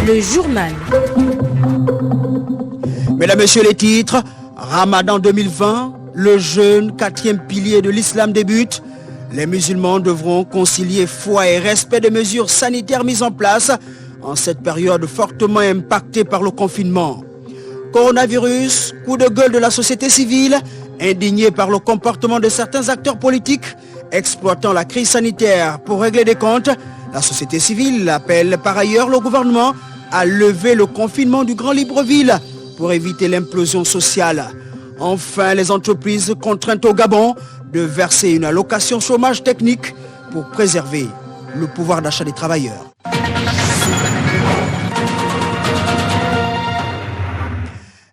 Le journal. Mesdames, Messieurs, les titres. Ramadan 2020, le jeûne, 4e pilier de l'islam débute. Les musulmans devront concilier foi et respect des mesures sanitaires mises en place en cette période fortement impactée par le confinement. Coronavirus, coup de gueule de la société civile, indigné par le comportement de certains acteurs politiques exploitant la crise sanitaire pour régler des comptes. La société civile appelle par ailleurs le gouvernement à lever le confinement du Grand Libreville pour éviter l'implosion sociale. Enfin, les entreprises contraintes au Gabon de verser une allocation chômage technique pour préserver le pouvoir d'achat des travailleurs.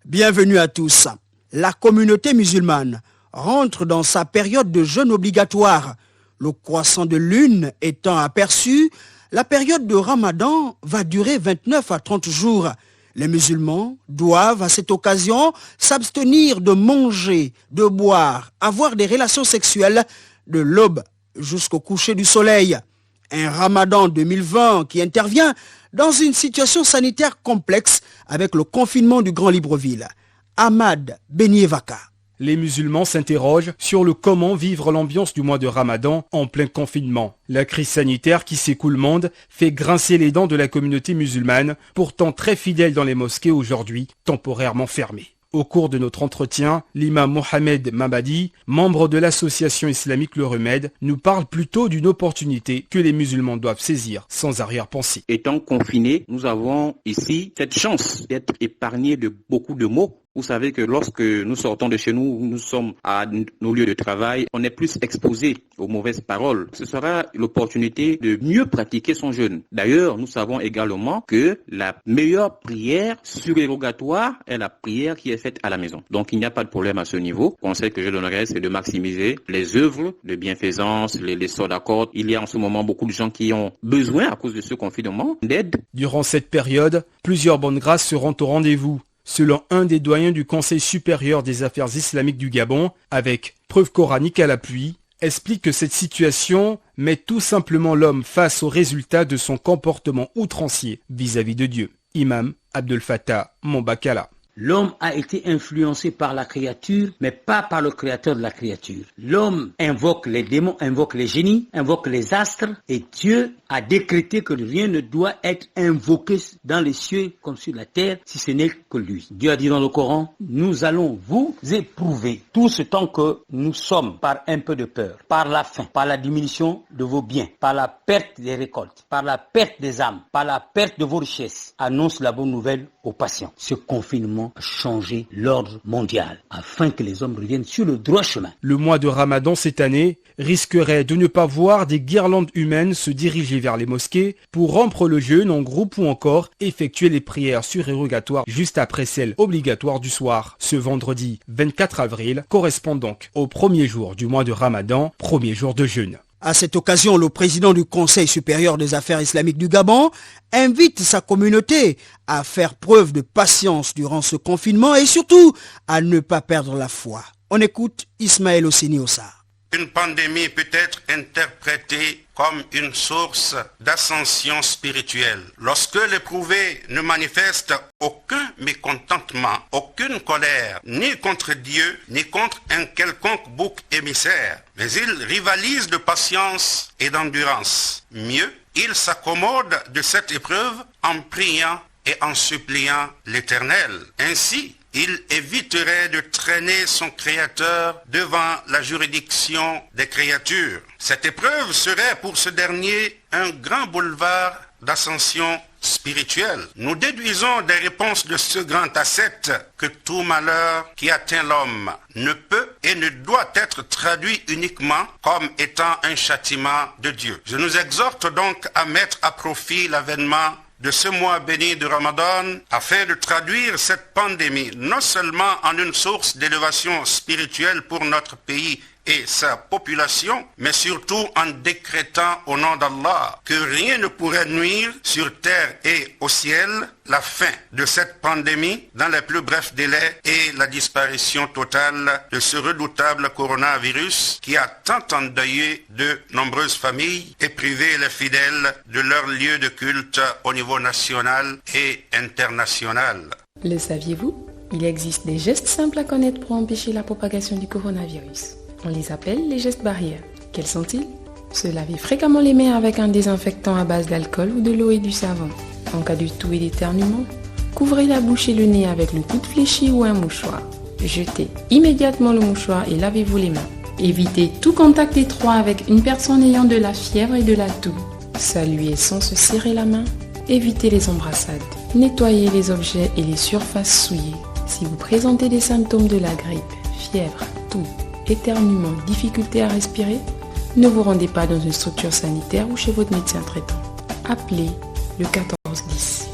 Bienvenue à tous. La communauté musulmane rentre dans sa période de jeûne obligatoire. Le croissant de lune étant aperçu, la période de Ramadan va durer 29 à 30 jours. Les musulmans doivent à cette occasion s'abstenir de manger, de boire, avoir des relations sexuelles de l'aube jusqu'au coucher du soleil. Un Ramadan 2020 qui intervient dans une situation sanitaire complexe avec le confinement du Grand Libreville. Ahmad Benievaka. Les musulmans s'interrogent sur le comment vivre l'ambiance du mois de Ramadan en plein confinement. La crise sanitaire qui secoue le monde fait grincer les dents de la communauté musulmane, pourtant très fidèle dans les mosquées aujourd'hui, temporairement fermées. Au cours de notre entretien, l'imam Mohamed Mabadi, membre de l'association islamique Le Remède, nous parle plutôt d'une opportunité que les musulmans doivent saisir sans arrière-pensée. Étant confinés, nous avons ici cette chance d'être épargnés de beaucoup de maux. Vous savez que lorsque nous sortons de chez nous, nous sommes à nos lieux de travail, on est plus exposé aux mauvaises paroles. Ce sera l'opportunité de mieux pratiquer son jeûne. D'ailleurs, nous savons également que la meilleure prière surérogatoire est la prière qui est faite à la maison. Donc, il n'y a pas de problème à ce niveau. Le conseil que je donnerais, c'est de maximiser les œuvres de bienfaisance, les sorts d'accords. Il y a en ce moment beaucoup de gens qui ont besoin, à cause de ce confinement, d'aide. Durant cette période, plusieurs bonnes grâces seront au rendez-vous. Selon un des doyens du Conseil supérieur des affaires islamiques du Gabon, avec preuve coranique à l'appui, explique que cette situation met tout simplement l'homme face au résultat de son comportement outrancier vis-à-vis de Dieu. Imam Abdel Fattah Mombakala. L'homme a été influencé par la créature, mais pas par le créateur de la créature. L'homme invoque les démons, invoque les génies, invoque les astres, et Dieu a décrété que rien ne doit être invoqué dans les cieux comme sur la terre, si ce n'est que lui. Dieu a dit dans le Coran, nous allons vous éprouver tout ce temps que nous sommes par un peu de peur, par la faim, par la diminution de vos biens, par la perte des récoltes, par la perte des âmes, par la perte de vos richesses. Annonce la bonne nouvelle aux patients. Ce confinement a changé l'ordre mondial afin que les hommes reviennent sur le droit chemin. Le mois de Ramadan cette année risquerait de ne pas voir des guirlandes humaines se diriger vers les mosquées pour rompre le jeûne en groupe ou encore effectuer les prières surérogatoires juste après celles obligatoires du soir. Ce vendredi 24 avril correspond donc au premier jour du mois de Ramadan, premier jour de jeûne. À cette occasion, le président du Conseil supérieur des affaires islamiques du Gabon invite sa communauté à faire preuve de patience durant ce confinement et surtout à ne pas perdre la foi. On écoute Ismaël Osseni Ossar. Une pandémie peut être interprétée comme une source d'ascension spirituelle. Lorsque l'éprouvé ne manifeste aucun mécontentement, aucune colère, ni contre Dieu, ni contre un quelconque bouc émissaire, mais il rivalise de patience et d'endurance. Mieux, il s'accommode de cette épreuve en priant et en suppliant l'Éternel. Ainsi, il éviterait de traîner son Créateur devant la juridiction des créatures. Cette épreuve serait pour ce dernier un grand boulevard d'ascension spirituelle. Nous déduisons des réponses de ce grand ascète que tout malheur qui atteint l'homme ne peut et ne doit être traduit uniquement comme étant un châtiment de Dieu. Je nous exhorte donc à mettre à profit l'avènement de ce mois béni de Ramadan afin de traduire cette pandémie non seulement en une source d'élévation spirituelle pour notre pays et sa population, mais surtout en décrétant au nom d'Allah que rien ne pourrait nuire sur terre et au ciel, la fin de cette pandémie dans les plus brefs délais et la disparition totale de ce redoutable coronavirus qui a tant endeuillé de nombreuses familles et privé les fidèles de leur lieu de culte au niveau national et international. Le saviez-vous ? Il existe des gestes simples à connaître pour empêcher la propagation du coronavirus. On les appelle les gestes barrières. Quels sont-ils ? Se laver fréquemment les mains avec un désinfectant à base d'alcool ou de l'eau et du savon. En cas de toux et d'éternuement, couvrez la bouche et le nez avec le coude fléchi ou un mouchoir. Jetez immédiatement le mouchoir et lavez-vous les mains. Évitez tout contact étroit avec une personne ayant de la fièvre et de la toux. Saluez sans se serrer la main. Évitez les embrassades. Nettoyez les objets et les surfaces souillées. Si vous présentez des symptômes de la grippe, fièvre, toux, éternuement, difficulté à respirer, ne vous rendez pas dans une structure sanitaire ou chez votre médecin traitant. Appelez le 1410.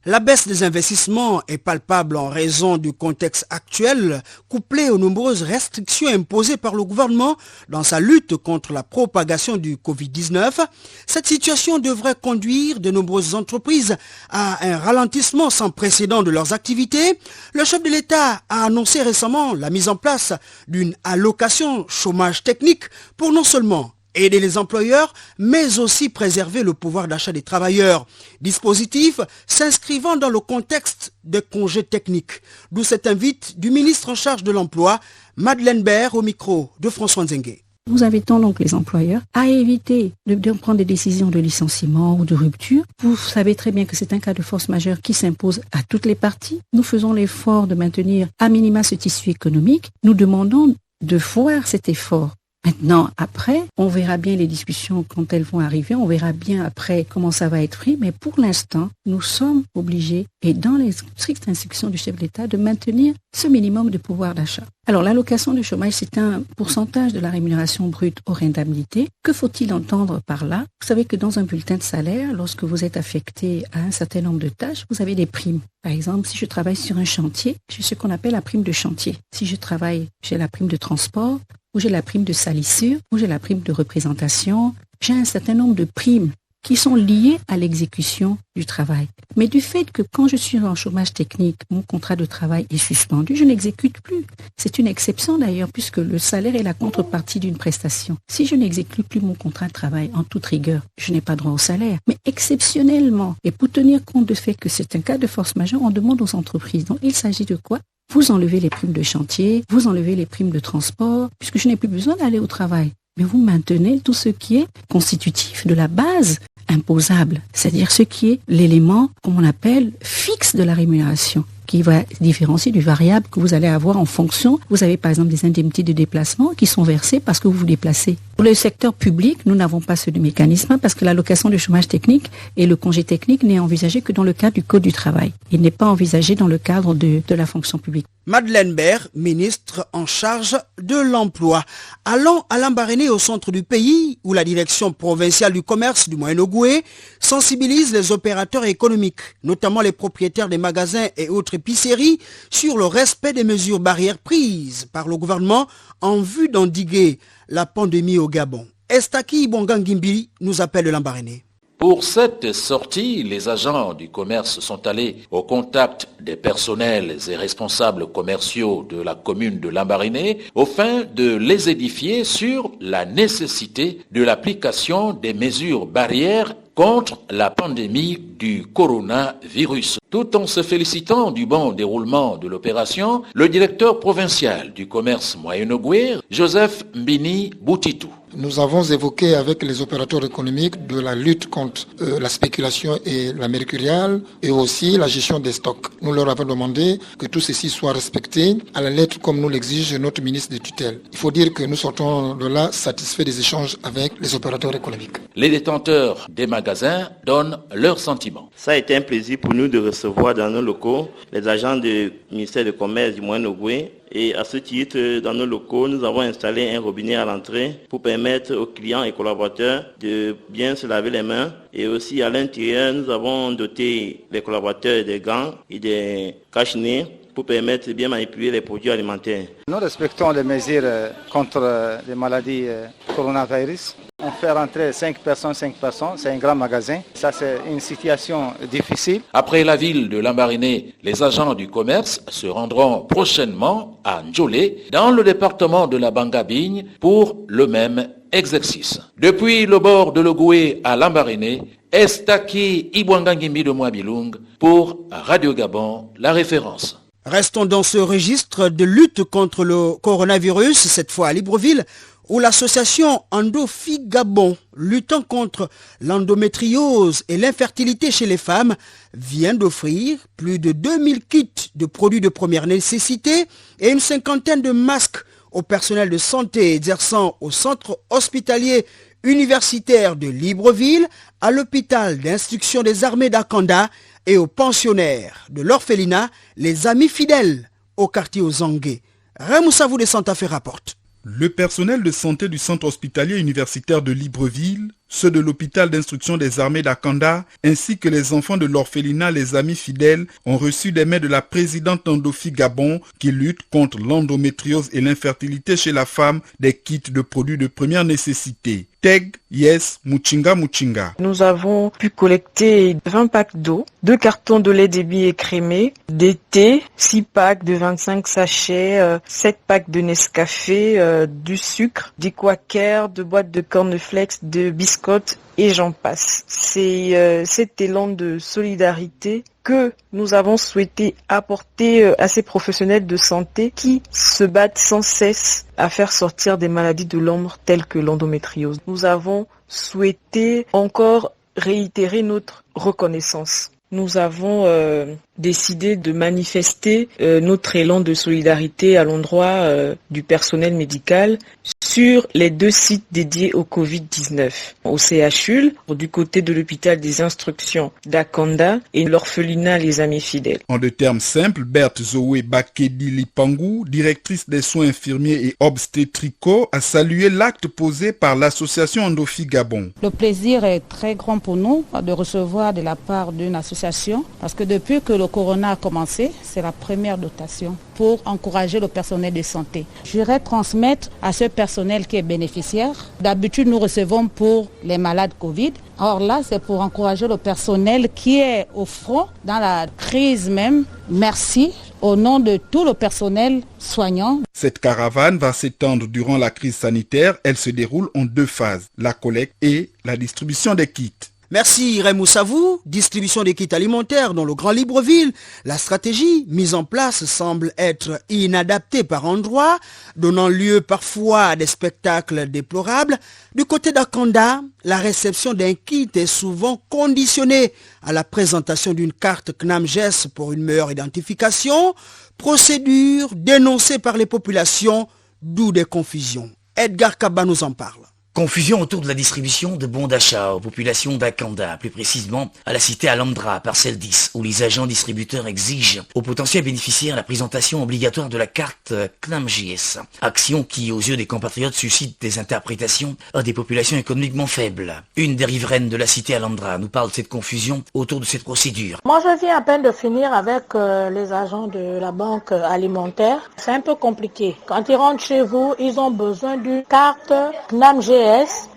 La baisse des investissements est palpable en raison du contexte actuel, couplé aux nombreuses restrictions imposées par le gouvernement dans sa lutte contre la propagation du Covid-19. Cette situation devrait conduire de nombreuses entreprises à un ralentissement sans précédent de leurs activités. Le chef de l'État a annoncé récemment la mise en place d'une allocation chômage technique pour non seulement aider les employeurs, mais aussi préserver le pouvoir d'achat des travailleurs. Dispositif s'inscrivant dans le contexte des congés techniques. D'où cette invite du ministre en charge de l'Emploi, Madeleine Baird, au micro de François Nzengue. Nous invitons donc les employeurs à éviter de prendre des décisions de licenciement ou de rupture. Vous savez très bien que c'est un cas de force majeure qui s'impose à toutes les parties. Nous faisons l'effort de maintenir à minima ce tissu économique. Nous demandons de voir cet effort. Maintenant, après, on verra bien les discussions quand elles vont arriver, on verra bien après comment ça va être pris, mais pour l'instant, nous sommes obligés, et dans les strictes instructions du chef de l'État, de maintenir ce minimum de pouvoir d'achat. Alors, l'allocation de chômage, c'est un pourcentage de la rémunération brute hors indemnité. Que faut-il entendre par là ? Vous savez que dans un bulletin de salaire, lorsque vous êtes affecté à un certain nombre de tâches, vous avez des primes. Par exemple, si je travaille sur un chantier, j'ai ce qu'on appelle la prime de chantier. Si je travaille, j'ai la prime de transport, ou j'ai la prime de salissure, ou j'ai la prime de représentation. J'ai un certain nombre de primes qui sont liées à l'exécution du travail. Mais du fait que quand je suis en chômage technique, mon contrat de travail est suspendu, je n'exécute plus. C'est une exception d'ailleurs, puisque le salaire est la contrepartie d'une prestation. Si je n'exécute plus mon contrat de travail en toute rigueur, je n'ai pas droit au salaire. Mais exceptionnellement, et pour tenir compte du fait que c'est un cas de force majeure, on demande aux entreprises. Donc il s'agit de quoi ? Vous enlevez les primes de chantier, vous enlevez les primes de transport, puisque je n'ai plus besoin d'aller au travail. Mais vous maintenez tout ce qui est constitutif de la base imposable, c'est-à-dire ce qui est l'élément, comme on appelle, fixe de la rémunération, qui va différencier du variable que vous allez avoir en fonction. Vous avez par exemple des indemnités de déplacement qui sont versées parce que vous vous déplacez. Pour le secteur public, nous n'avons pas ce mécanisme parce que l'allocation de chômage technique et le congé technique n'est envisagé que dans le cadre du Code du travail. Il n'est pas envisagé dans le cadre de la fonction publique. Madeleine Baird, ministre en charge de l'Emploi. Allons à Lambaréné, au centre du pays, où la direction provinciale du commerce du Moyen-Ogoué sensibilise les opérateurs économiques, notamment les propriétaires des magasins et autres épiceries, sur le respect des mesures barrières prises par le gouvernement en vue d'endiguer la pandémie au Gabon. Estaki Bongangimbili nous appelle de Lambaréné. Pour cette sortie, les agents du commerce sont allés au contact des personnels et responsables commerciaux de la commune de Lambaréné afin de les édifier sur la nécessité de l'application des mesures barrières contre la pandémie du coronavirus. Tout en se félicitant du bon déroulement de l'opération, le directeur provincial du commerce Moyen-Ogoué, Joseph Mbini Boutitou. Nous avons évoqué avec les opérateurs économiques de la lutte contre la spéculation et la mercuriale et aussi la gestion des stocks. Nous leur avons demandé que tout ceci soit respecté à la lettre comme nous l'exige notre ministre de tutelle. Il faut dire que nous sortons de là satisfaits des échanges avec les opérateurs économiques. Les détenteurs des magasins donnent leurs sentiments. Ça a été un plaisir pour nous de recevoir dans nos locaux les agents du ministère du Commerce du Moyen-Ogoué. Et à ce titre, dans nos locaux, nous avons installé un robinet à l'entrée pour permettre aux clients et collaborateurs de bien se laver les mains. Et aussi à l'intérieur, nous avons doté les collaborateurs des gants et des cache-nez pour permettre de bien manipuler les produits alimentaires. Nous respectons les mesures contre les maladies coronavirus. On fait rentrer 5 personnes, c'est un grand magasin. Ça, c'est une situation difficile. Après la ville de Lambaréné, les agents du commerce se rendront prochainement à Ndjolé, dans le département de la Bangabigne, pour le même exercice. Depuis le bord de l'Ogoué à Lambaréné, Estaki Ibwangangimi de Mwabilung pour Radio Gabon, la référence. Restons dans ce registre de lutte contre le coronavirus, cette fois à Libreville, où l'association Endofi Gabon, luttant contre l'endométriose et l'infertilité chez les femmes, vient d'offrir plus de 2000 kits de produits de première nécessité et une cinquantaine de masques au personnel de santé exerçant au centre hospitalier universitaire de Libreville, à l'hôpital d'instruction des armées d'Akanda et aux pensionnaires de l'orphelinat, les Amis Fidèles, au quartier aux Anguais. Ramoussavou de Santa Fe rapporte. Le personnel de santé du centre hospitalier universitaire de Libreville, ceux de l'hôpital d'instruction des armées d'Akanda, ainsi que les enfants de l'orphelinat Les Amis Fidèles ont reçu des mains de la présidente Endofi Gabon qui lutte contre l'endométriose et l'infertilité chez la femme des kits de produits de première nécessité. Teg, Yes, Muchinga. Nous avons pu collecter 20 packs d'eau, 2 cartons de lait débit écrémé, des thés, 6 packs de 25 sachets, 7 packs de Nescafé, du sucre, des quakers, 2 boîtes de cornflakes, de biscottes et j'en passe. C'est cet élan de solidarité que nous avons souhaité apporter à ces professionnels de santé qui se battent sans cesse à faire sortir des maladies de l'ombre telles que l'endométriose. Nous avons souhaité encore réitérer notre reconnaissance. Nous avons décidé de manifester notre élan de solidarité à l'endroit du personnel médical sur les 2 sites dédiés au Covid-19, au CHU, du côté de l'hôpital des instructions d'Akanda et l'orphelinat Les Amis Fidèles. En de termes simples, Berthe Zoé Bakedi Lipangou, directrice des soins infirmiers et obstétricaux, a salué l'acte posé par l'association Endofi Gabon. Le plaisir est très grand pour nous de recevoir de la part d'une association parce que depuis que le corona a commencé, c'est la première dotation pour encourager le personnel de santé. Je voudrais transmettre à ce personnel qui est bénéficiaire. D'habitude, nous recevons pour les malades Covid. Or là, c'est pour encourager le personnel qui est au front dans la crise même. Merci au nom de tout le personnel soignant. Cette caravane va s'étendre durant la crise sanitaire. Elle se déroule en 2 phases, la collecte et la distribution des kits. Merci Ramoussavou. Distribution des kits alimentaires dans le Grand Libreville. La stratégie mise en place semble être inadaptée par endroits, donnant lieu parfois à des spectacles déplorables. Du côté d'Akanda, la réception d'un kit est souvent conditionnée à la présentation d'une carte CNAMGES pour une meilleure identification, procédure dénoncée par les populations, d'où des confusions. Edgar Kaba nous en parle. Confusion autour de la distribution de bons d'achat aux populations d'Akanda, plus précisément à la cité Alandra, parcelle 10, où les agents distributeurs exigent aux potentiels bénéficiaires la présentation obligatoire de la carte CNAMGS. Action qui, aux yeux des compatriotes, suscite des interprétations à des populations économiquement faibles. Une des riveraines de la cité Alandra nous parle de cette confusion autour de cette procédure. Moi, je viens à peine de finir avec les agents de la banque alimentaire. C'est un peu compliqué. Quand ils rentrent chez vous, ils ont besoin d'une carte CNAMGS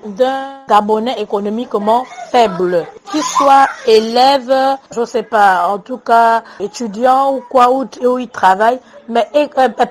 d'un Gabonais économiquement faible, qu'il soit élève, je sais pas, en tout cas étudiant ou quoi, où il travaille, mais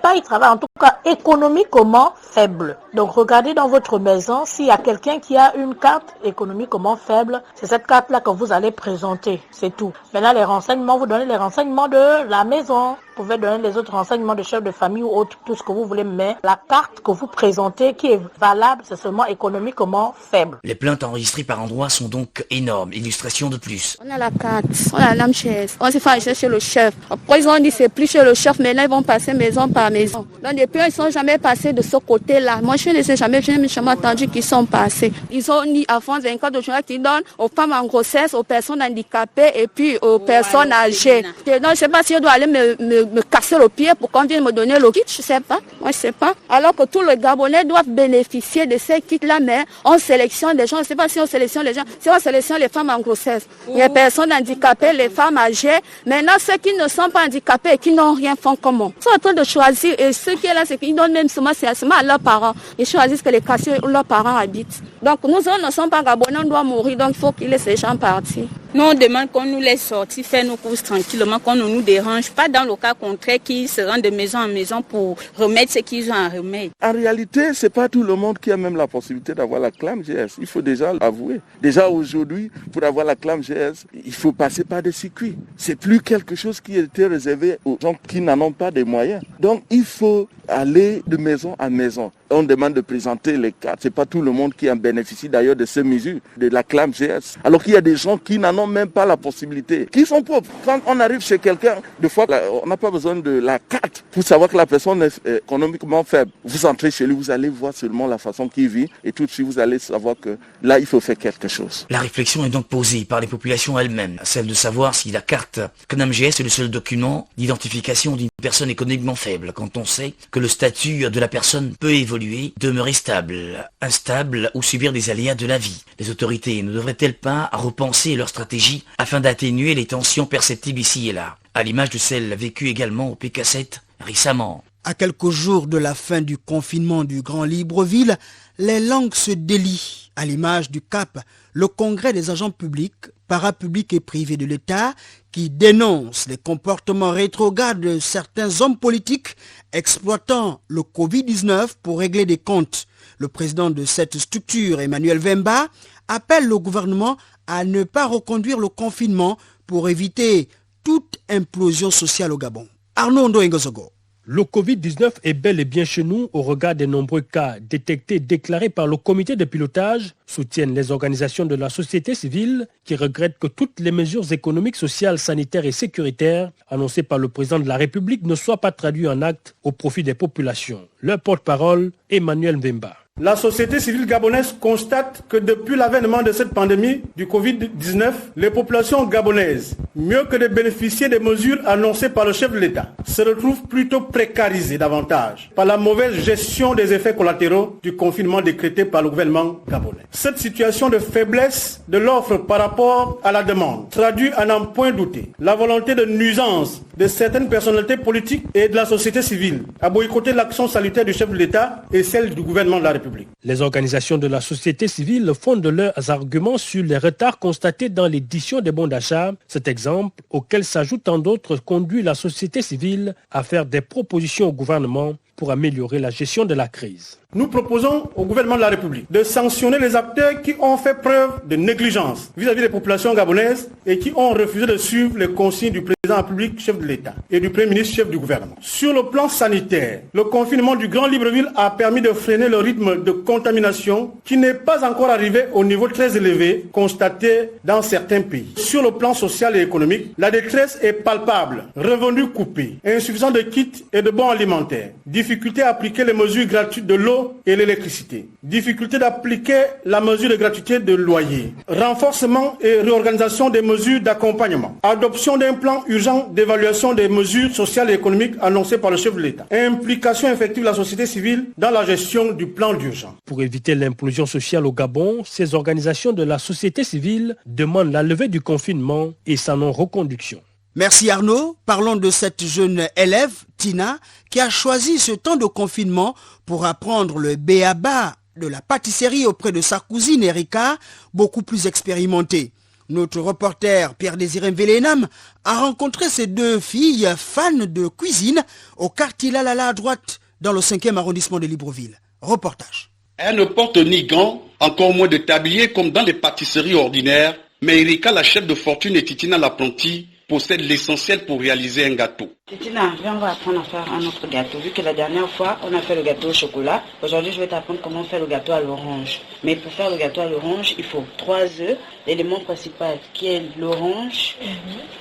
pas il travaille, en tout cas économiquement faible. Donc regardez dans votre maison, s'il y a quelqu'un qui a une carte économiquement faible, c'est cette carte-là que vous allez présenter, c'est tout. Maintenant les renseignements, vous donnez les renseignements de la maison, vous pouvez donner les autres renseignements de chef de famille ou autre, tout ce que vous voulez, mais la carte que vous présentez qui est valable, c'est seulement économiquement faible. Les plaintes enregistrées par endroits sont donc énormes. Illustration de plus. On a la carte, on a la NAMGES, on s'est fait acheter chez le chef. Après ils ont dit c'est plus chez le chef, mais là ils vont passer maison par maison. Donc depuis, ils ne sont jamais passés de ce côté-là. Moi, je ne sais jamais, je n'ai jamais entendu qu'ils sont passés. Ils ont mis à fond 24 de juin qui donnent aux femmes en grossesse, aux personnes handicapées et puis aux personnes âgées. Donc, je ne sais pas si je dois aller me casser le pied pour qu'on vienne me donner le kit, je ne sais pas. Moi, je ne sais pas. Alors que tous les Gabonais doivent bénéficier de ces kits-là, mais on sélectionne les gens. Je ne sais pas si on sélectionne les gens, si on sélectionne les femmes en grossesse, les personnes handicapées, les femmes âgées. Maintenant, ceux qui ne sont pas handicapés et qui n'ont rien font comment? Ils sont en train de choisir. Et ceux qui sont là, c'est qu'ils donnent même seulement à leurs parents. Ils choisissent que les quartiers où leurs parents habitent. Donc, nous ne sommes pas Gabonais, on doit mourir. Donc, il faut qu'ils laissent ces gens partir. Nous, on demande qu'on nous laisse sortir, faire nos courses tranquillement, qu'on ne nous dérange pas dans le cas contraire qu'ils se rendent de maison en maison pour remettre ce qu'ils ont à remettre. En réalité, c'est pas tout le monde qui a même la possibilité d'avoir la clame GS. Il faut déjà l'avouer. Déjà aujourd'hui, pour avoir la clame GS, il faut passer par des circuits. C'est plus quelque chose qui était réservé aux gens qui n'en ont pas des moyens. Donc, il faut aller de maison à maison. On demande de présenter les cartes. C'est pas tout le monde qui en bénéficie d'ailleurs de ces mesures, de la clame GS. Alors qu'il y a des gens qui n'en ont même pas la possibilité, qui sont pauvres. Quand on arrive chez quelqu'un, des fois, on n'a pas besoin de la carte pour savoir que la personne est économiquement faible. Vous entrez chez lui, vous allez voir seulement la façon qu'il vit et tout de suite, vous allez savoir que là, il faut faire quelque chose. La réflexion est donc posée par les populations elles-mêmes, celle de savoir si la carte CNAM-GS est le seul document d'identification d'une personne économiquement faible, quand on sait que le statut de la personne peut évoluer, demeurer stable, instable ou subir des aléas de la vie. Les autorités ne devraient-elles pas repenser leur stratégie afin d'atténuer les tensions perceptibles ici et là, à l'image de celles vécues également au PK7 récemment? À quelques jours de la fin du confinement du Grand Libreville, les langues se délient. À l'image du CAP, le Congrès des agents publics, parapublics et privés de l'État, qui dénonce les comportements rétrogrades de certains hommes politiques exploitant le Covid-19 pour régler des comptes. Le président de cette structure, Emmanuel Vemba, appelle le gouvernement à ne pas reconduire le confinement pour éviter toute implosion sociale au Gabon. Arnaud Ndoyengozogo. Le Covid-19 est bel et bien chez nous au regard des nombreux cas détectés et déclarés par le comité de pilotage, soutiennent les organisations de la société civile qui regrettent que toutes les mesures économiques, sociales, sanitaires et sécuritaires annoncées par le président de la République ne soient pas traduites en actes au profit des populations. Leur porte-parole, Emmanuel Vemba. La société civile gabonaise constate que depuis l'avènement de cette pandémie du Covid-19, les populations gabonaises, mieux que de bénéficier des mesures annoncées par le chef de l'État, se retrouvent plutôt précarisées davantage par la mauvaise gestion des effets collatéraux du confinement décrété par le gouvernement gabonais. Cette situation de faiblesse de l'offre par rapport à la demande traduit à n'en point douter la volonté de nuisance de certaines personnalités politiques et de la société civile à boycotter l'action salutaire du chef de l'État et celle du gouvernement de la République. Les organisations de la société civile fondent leurs arguments sur les retards constatés dans l'édition des bons d'achat. Cet exemple, auquel s'ajoute tant d'autres, conduit la société civile à faire des propositions au gouvernement pour améliorer la gestion de la crise. Nous proposons au gouvernement de la République de sanctionner les acteurs qui ont fait preuve de négligence vis-à-vis des populations gabonaises et qui ont refusé de suivre les consignes du président de la République, chef de l'État, et du Premier ministre, chef du gouvernement. Sur le plan sanitaire, le confinement du Grand Libreville a permis de freiner le rythme de contamination qui n'est pas encore arrivé au niveau très élevé constaté dans certains pays. Sur le plan social et économique, la détresse est palpable, revenus coupés, insuffisance de kits et de bons alimentaires, difficulté à appliquer les mesures gratuites de l'eau et l'électricité, difficulté d'appliquer la mesure de gratuité de loyer, renforcement et réorganisation des mesures d'accompagnement, adoption d'un plan urgent d'évaluation des mesures sociales et économiques annoncées par le chef de l'État, implication effective de la société civile dans la gestion du plan d'urgence. Pour éviter l'implosion sociale au Gabon, ces organisations de la société civile demandent la levée du confinement et sa non-reconduction. Merci Arnaud. Parlons de cette jeune élève, Tina, qui a choisi ce temps de confinement pour apprendre le b.a.-ba de la pâtisserie auprès de sa cousine Erika, beaucoup plus expérimentée. Notre reporter Pierre-Désiré Mvelenam a rencontré ces deux filles fans de cuisine au quartier Lalala à droite dans le 5e arrondissement de Libreville. Reportage. Elle ne porte ni gants, encore moins de tablier comme dans les pâtisseries ordinaires, mais Erika, la chef de fortune, et Titina, l'apprentie, possède l'essentiel pour réaliser un gâteau. Titina, viens, on va apprendre à faire un autre gâteau. Vu que la dernière fois, on a fait le gâteau au chocolat, aujourd'hui, je vais t'apprendre comment faire le gâteau à l'orange. Mais pour faire le gâteau à l'orange, il faut 3 œufs, l'élément principal qui est l'orange,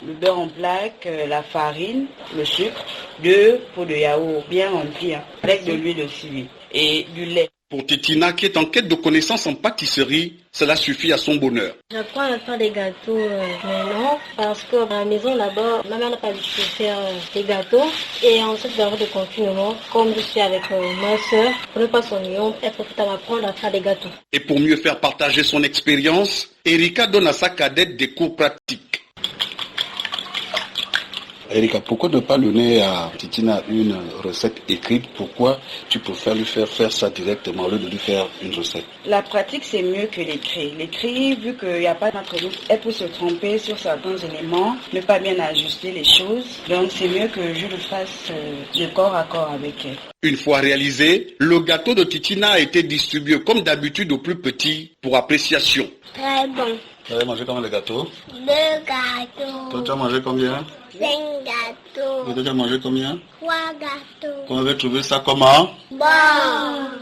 le beurre en plaque, la farine, le sucre, 2 pots de yaourt bien remplis, avec de l'huile aussi, et du lait. Pour Titina, qui est en quête de connaissances en pâtisserie, cela suffit à son bonheur. J'apprends à faire des gâteaux maintenant parce que à la maison là-bas, ma mère n'a pas l'habitude de faire des gâteaux. Et en cette période de confinement, comme je suis avec ma soeur, pour ne pas s'ennuyer, elle préfère m'apprendre à faire des gâteaux. Et pour mieux faire partager son expérience, Erika donne à sa cadette des cours pratiques. Erika, pourquoi ne pas donner à Titina une recette écrite? Pourquoi tu préfères lui faire ça directement au lieu de lui faire une recette? La pratique, c'est mieux que l'écrit. L'écrit, vu qu'il n'y a pas d'entre-nous, elle peut se tromper sur certains éléments, ne pas bien ajuster les choses. Donc, c'est mieux que je le fasse de corps à corps avec elle. Une fois réalisé, le gâteau de Titina a été distribué comme d'habitude aux plus petits pour appréciation. Très bon. Tu as mangé combien de gâteaux? 2 gâteaux. Toi, tu as mangé combien? 5 gâteaux. Et toi, tu as mangé combien? 3 gâteaux. On avait trouvé ça comment? Bon.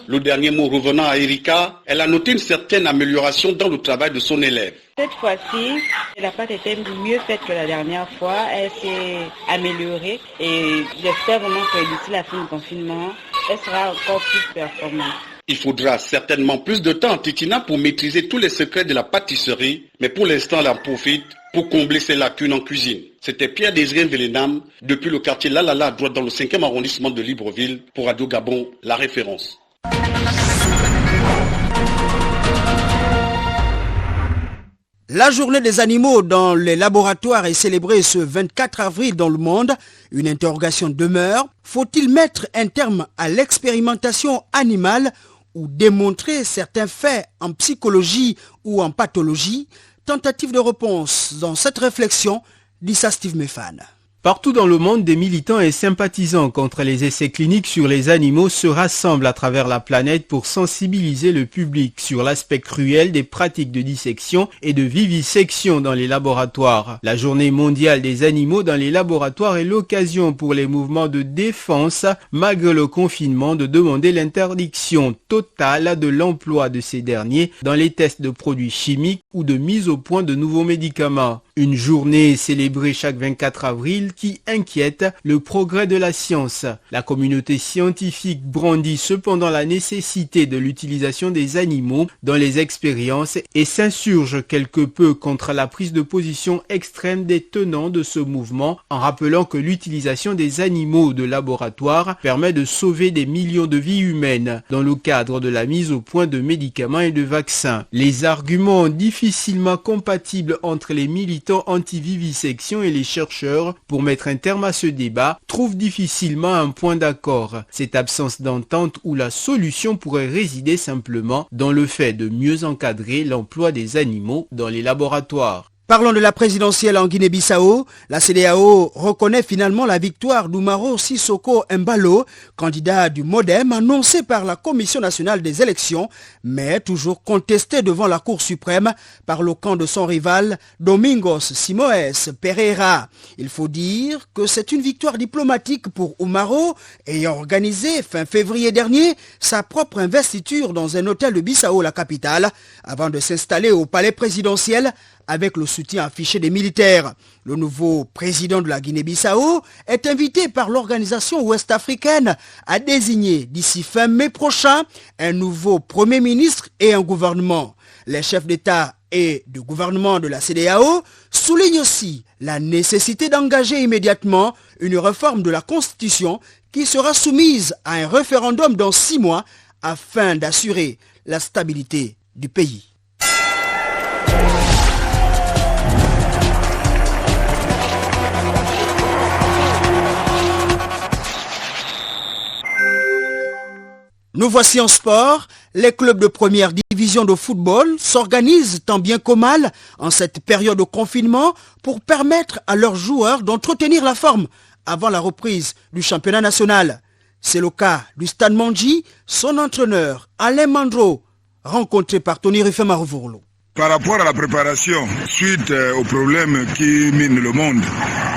Le dernier mot revenant à Erika, elle a noté une certaine amélioration dans le travail de son élève. Cette fois-ci, la pâte était mieux faite que la dernière fois. Elle s'est améliorée et j'espère vraiment que d'ici la fin du confinement, elle sera encore plus performante. Il faudra certainement plus de temps à Titina pour maîtriser tous les secrets de la pâtisserie, mais pour l'instant, elle en profite pour combler ses lacunes en cuisine. C'était Pierre-Désiré Vélénam, depuis le quartier Lalala à droite dans le 5e arrondissement de Libreville, pour Radio Gabon, la référence. La journée des animaux dans les laboratoires est célébrée ce 24 avril dans le monde. Une interrogation demeure. Faut-il mettre un terme à l'expérimentation animale ou démontrer certains faits en psychologie ou en pathologie? Tentative de réponse dans cette réflexion d'Issa Steve Mefan. Partout dans le monde, des militants et sympathisants contre les essais cliniques sur les animaux se rassemblent à travers la planète pour sensibiliser le public sur l'aspect cruel des pratiques de dissection et de vivisection dans les laboratoires. La journée mondiale des animaux dans les laboratoires est l'occasion pour les mouvements de défense, malgré le confinement, de demander l'interdiction totale de l'emploi de ces derniers dans les tests de produits chimiques ou de mise au point de nouveaux médicaments. Une journée célébrée chaque 24 avril qui inquiète le progrès de la science. La communauté scientifique brandit cependant la nécessité de l'utilisation des animaux dans les expériences et s'insurge quelque peu contre la prise de position extrême des tenants de ce mouvement en rappelant que l'utilisation des animaux de laboratoire permet de sauver des millions de vies humaines dans le cadre de la mise au point de médicaments et de vaccins. Les arguments difficilement compatibles entre les militants anti-vivisection et les chercheurs pour mettre un terme à ce débat trouvent difficilement un point d'accord. Cette absence d'entente où la solution pourrait résider simplement dans le fait de mieux encadrer l'emploi des animaux dans les laboratoires. Parlons de la présidentielle en Guinée-Bissau. La CEDEAO reconnaît finalement la victoire d'Oumaro Sissoko Embalo, candidat du MODEM annoncé par la Commission nationale des élections, mais toujours contesté devant la Cour suprême par le camp de son rival Domingos Simoes Pereira. Il faut dire que c'est une victoire diplomatique pour Oumaro, ayant organisé fin février dernier sa propre investiture dans un hôtel de Bissau, la capitale, avant de s'installer au palais présidentiel avec le soutien affiché des militaires. Le nouveau président de la Guinée-Bissau est invité par l'organisation ouest-africaine à désigner d'ici fin mai prochain un nouveau premier ministre et un gouvernement. Les chefs d'État et de gouvernement de la CEDEAO soulignent aussi la nécessité d'engager immédiatement une réforme de la Constitution qui sera soumise à un référendum dans 6 mois afin d'assurer la stabilité du pays. Nous voici en sport. Les clubs de première division de football s'organisent tant bien que mal en cette période de confinement pour permettre à leurs joueurs d'entretenir la forme avant la reprise du championnat national. C'est le cas du Stade Mandji, son entraîneur Alain Mandro, rencontré par Tony Rufema Rouvourlo. Par rapport à la préparation, suite aux problèmes qui minent le monde,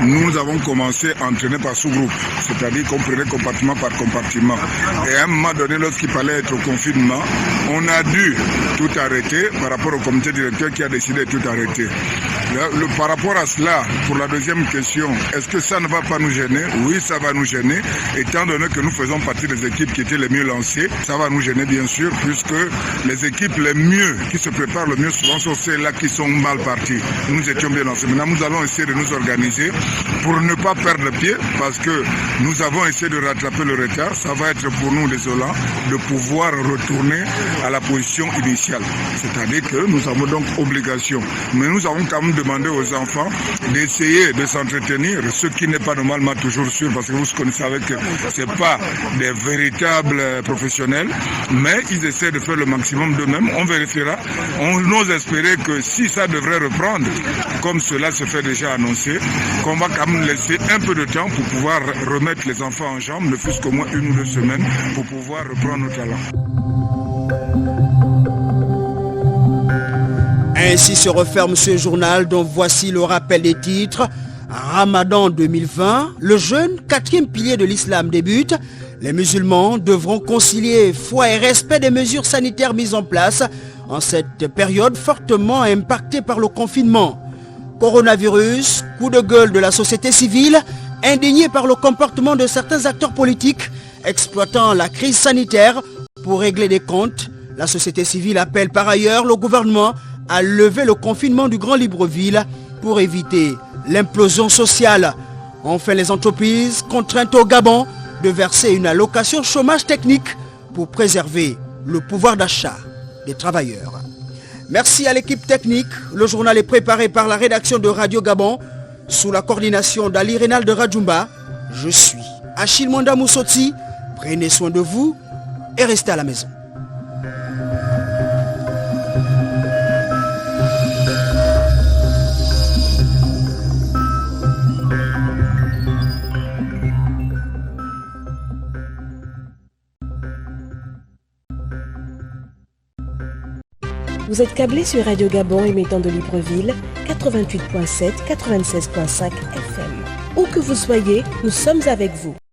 nous avons commencé à entraîner par sous-groupe, c'est-à-dire qu'on prenait compartiment par compartiment. Et à un moment donné, lorsqu'il fallait être au confinement, on a dû tout arrêter par rapport au comité directeur qui a décidé de tout arrêter. Par rapport à cela, pour la deuxième question, est-ce que ça ne va pas nous gêner? Oui, ça va nous gêner, étant donné que nous faisons partie des équipes qui étaient les mieux lancées. Ça va nous gêner bien sûr, puisque les équipes les mieux, qui se préparent le mieux souvent, sont celles-là qui sont mal parties. Nous étions bien lancés. Maintenant, nous allons essayer de nous organiser pour ne pas perdre pied, parce que nous avons essayé de rattraper le retard. Ça va être pour nous désolant de pouvoir retourner à la position initiale. C'est-à-dire que nous avons donc obligation. Mais nous avons quand même demandé aux enfants d'essayer de s'entretenir, ce qui n'est pas normalement toujours sûr, parce que vous connaissez avec que ce n'est pas des véritables professionnels, mais ils essaient de faire le maximum d'eux-mêmes. On vérifiera. On ose espérer que si ça devrait reprendre, comme cela se fait déjà annoncer, qu'on va quand même laisser un peu de temps pour pouvoir remettre les enfants en jambes, ne fût-ce qu'au moins 1 ou 2 semaines, pour pouvoir reprendre nos talents. Ainsi se referme ce journal dont voici le rappel des titres. Ramadan 2020, le jeûne, 4e pilier de l'islam débute. Les musulmans devront concilier foi et respect des mesures sanitaires mises en place en cette période fortement impactée par le confinement. Coronavirus, coup de gueule de la société civile, indigné par le comportement de certains acteurs politiques exploitant la crise sanitaire pour régler des comptes. La société civile appelle par ailleurs le gouvernement à lever le confinement du Grand Libreville pour éviter l'implosion sociale. Enfin, les entreprises contraintes au Gabon de verser une allocation chômage technique pour préserver le pouvoir d'achat des travailleurs. Merci à l'équipe technique. Le journal est préparé par la rédaction de Radio Gabon sous la coordination d'Ali Rénal de Radjumba. Je suis Achille Mwanda Moussoti. Prenez soin de vous et restez à la maison. Vous êtes câblé sur Radio Gabon émettant de Libreville, 88.7, 96.5 FM. Où que vous soyez, nous sommes avec vous.